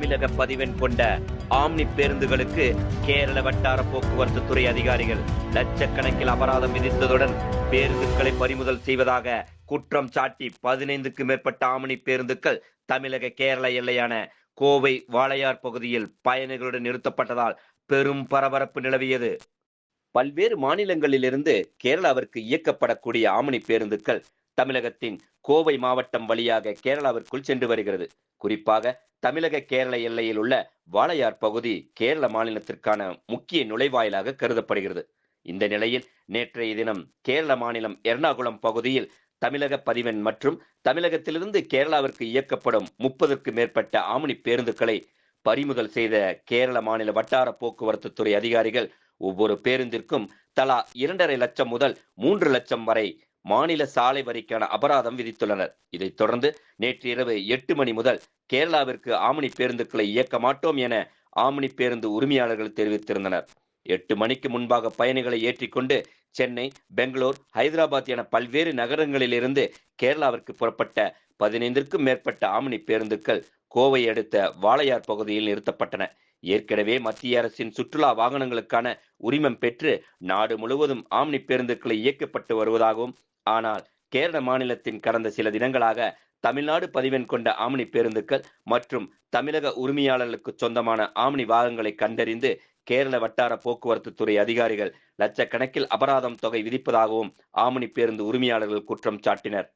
தமிழக பதிவெண் கொண்ட ஆம்னி பேருந்துகளுக்கு கேரள வட்டார போக்குவரத்து துறை அதிகாரிகள் லட்சக்கணக்கில் அபராதம் விதித்ததுடன் பேருந்துகளை பறிமுதல் செய்வதாக குற்றம் சாட்டி 15க்கு மேற்பட்ட ஆம்னி பேருந்துகள் தமிழக கேரள எல்லையான கோவை வாளையார் பகுதியில் பயணிகளுடன் நிறுத்தப்பட்டதால் பெரும் பரபரப்பு நிலவியது. பல்வேறு மாநிலங்களிலிருந்து கேரளாவிற்கு இயக்கப்படக்கூடிய ஆம்னி பேருந்துகள் தமிழகத்தின் கோவை மாவட்டம் வழியாக கேரளாவிற்குள் சென்று வருகிறது. குறிப்பாக தமிழக கேரள எல்லையில் உள்ள வாளையார் பகுதி கேரள மாநிலத்திற்கான முக்கிய நுழைவாயிலாக கருதப்படுகிறது. இந்த நிலையில் நேற்றைய தினம் கேரள மாநிலம் எர்ணாகுளம் பகுதியில் தமிழக பதிவெண் மற்றும் தமிழகத்திலிருந்து கேரளாவிற்கு இயக்கப்படும் 30க்கு மேற்பட்ட ஆம்னி பேருந்துகளை பறிமுதல் செய்த கேரள மாநில வட்டார போக்குவரத்து துறை அதிகாரிகள் ஒவ்வொரு பேருந்திற்கும் தலா 2.5 லட்சம் முதல் 3 லட்சம் வரை மாநில சாலை வரிக்கான அபராதம் விதித்துள்ளனர். இதைத் தொடர்ந்து நேற்று இரவு 8 மணி முதல் கேரளாவிற்கு ஆம்னி பேருந்துகளை இயக்க மாட்டோம் என ஆம்னி பேருந்து உரிமையாளர்கள் தெரிவித்திருந்தனர். 8 மணிக்கு முன்பாக பயணிகளை ஏற்றிக்கொண்டு சென்னை, பெங்களூர், ஹைதராபாத் என பல்வேறு நகரங்களில் இருந்து கேரளாவிற்கு புறப்பட்ட 15க்கும் மேற்பட்ட ஆம்னி பேருந்துகள் கோவை அடுத்த வாளையார் பகுதியில் நிறுத்தப்பட்டன. ஏற்கனவே மத்திய அரசின் சுற்றுலா வாகனங்களுக்கான உரிமம் பெற்று நாடு முழுவதும் ஆம்னி பேருந்துகளை இயக்கப்பட்டு வருவதாகவும், ஆனால் கேரள மாநிலத்தின் கடந்த சில தினங்களாக தமிழ்நாடு பதிவெண் கொண்ட ஆம்னி பேருந்துகள் மற்றும் தமிழக உரிமையாளர்களுக்கு சொந்தமான ஆம்னி வாகனங்களை கண்டறிந்து கேரள வட்டார போக்குவரத்து துறை அதிகாரிகள் லட்சக்கணக்கில் அபராதம் தொகை விதிப்பதாகவும் ஆம்னி பேருந்து உரிமையாளர்கள் குற்றம் சாட்டினர்.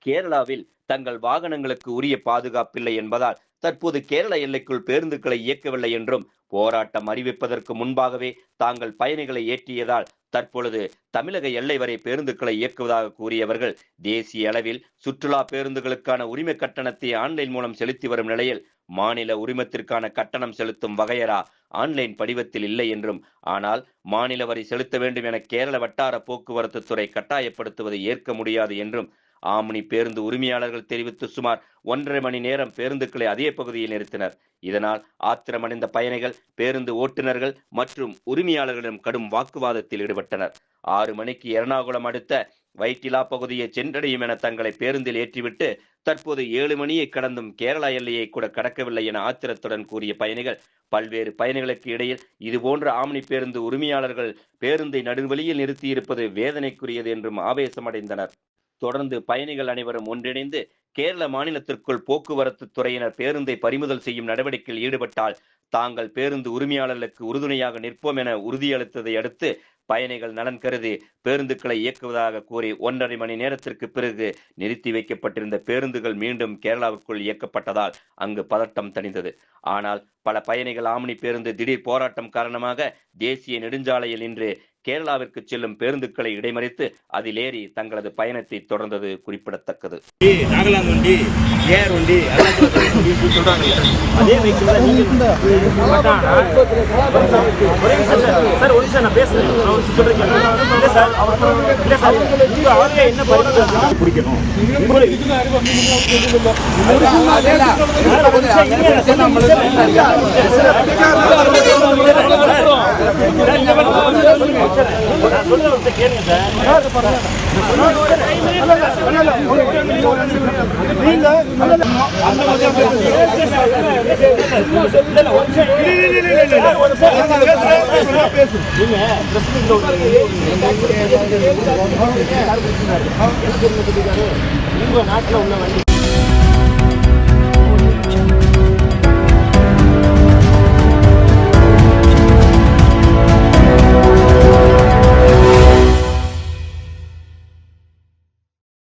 கேரளாவில் தங்கள் வாகனங்களுக்கு உரிய பாதுகாப்பில்லை என்பதால் தற்போது கேரள எல்லைக்குள் பேருந்துகளை இயக்கவில்லை என்றும், போராட்டம் அறிவிப்பதற்கு முன்பாகவே தாங்கள் பயணிகளை ஏற்றியதால் தற்பொழுது தமிழக எல்லை வரை பேருந்துகளை இயக்குவதாக கூறியவர்கள் தேசிய அளவில் சுற்றுலா பேருந்துகளுக்கான உரிமை கட்டணத்தை ஆன்லைன் மூலம் செலுத்தி வரும் நிலையில் மாநில உரிமத்திற்கான கட்டணம் செலுத்தும் வகையறா ஆன்லைன் படிவத்தில் இல்லை என்றும், ஆனால் மாநில வரி செலுத்த வேண்டும் என கேரள வட்டார போக்குவரத்து துறை கட்டாயப்படுத்துவதை ஏற்க முடியாது என்றும் ஆம்னி பேருந்து உரிமையாளர்கள் தெரிவித்து சுமார் 1.5 மணி நேரம் பேருந்துகளை அதே பகுதியில் நிறுத்தினர். இதனால் ஆத்திரமடைந்த பயணிகள் பேருந்து ஓட்டுநர்கள் மற்றும் உரிமையாளர்களிடம் கடும் வாக்குவாதத்தில் ஈடுபட்டனர். 6 மணிக்கு எர்ணாகுளம் அடுத்த வைட்டிலா பகுதியை சென்றடையும் என தங்களை பேருந்தில் ஏற்றிவிட்டு தற்போது 7 மணியை கடந்தும் கேரளா எல்லையை கூட கடக்கவில்லை என ஆத்திரத்துடன் கூறிய பயணிகள் பல்வேறு பயணிகளுக்கு இடையில் இதுபோன்ற ஆம்னி பேருந்து உரிமையாளர்கள் பேருந்தை நடுவழியில் நிறுத்தியிருப்பது வேதனைக்குரியது என்றும் ஆவேசமடைந்தனர். தொடர்ந்து பயணிகள் அனைவரும் ஒன்றிணைந்து கேரள மாநிலத்திற்குள் போக்குவரத்து துறையினர் பேருந்தை பறிமுதல் செய்யும் நடவடிக்கையில் ஈடுபட்டால் தாங்கள் பேருந்து உரிமையாளர்களுக்கு உறுதுணையாக நிற்போம் என உறுதியளித்ததை அடுத்து பயணிகள் நலன் கருதி பேருந்துகளை இயக்குவதாக கூறி 1.5 மணி நேரத்திற்கு பிறகு நிறுத்தி வைக்கப்பட்டிருந்த பேருந்துகள் மீண்டும் கேரளாவுக்குள் இயக்கப்பட்டதால் அங்கு பதட்டம் தணிந்தது. ஆனால் பல பயணிகள் ஆம்னி பேருந்து திடீர் போராட்டம் காரணமாக தேசிய நெடுஞ்சாலையில் இன்று கேரளாவிற்கு செல்லும் பேருந்துகளை இடைமறித்து அதில் ஏறி தங்களது பயணத்தை தொடர்ந்தது குறிப்பிடத்தக்கது. நாட்டில் உள்ள வண்டி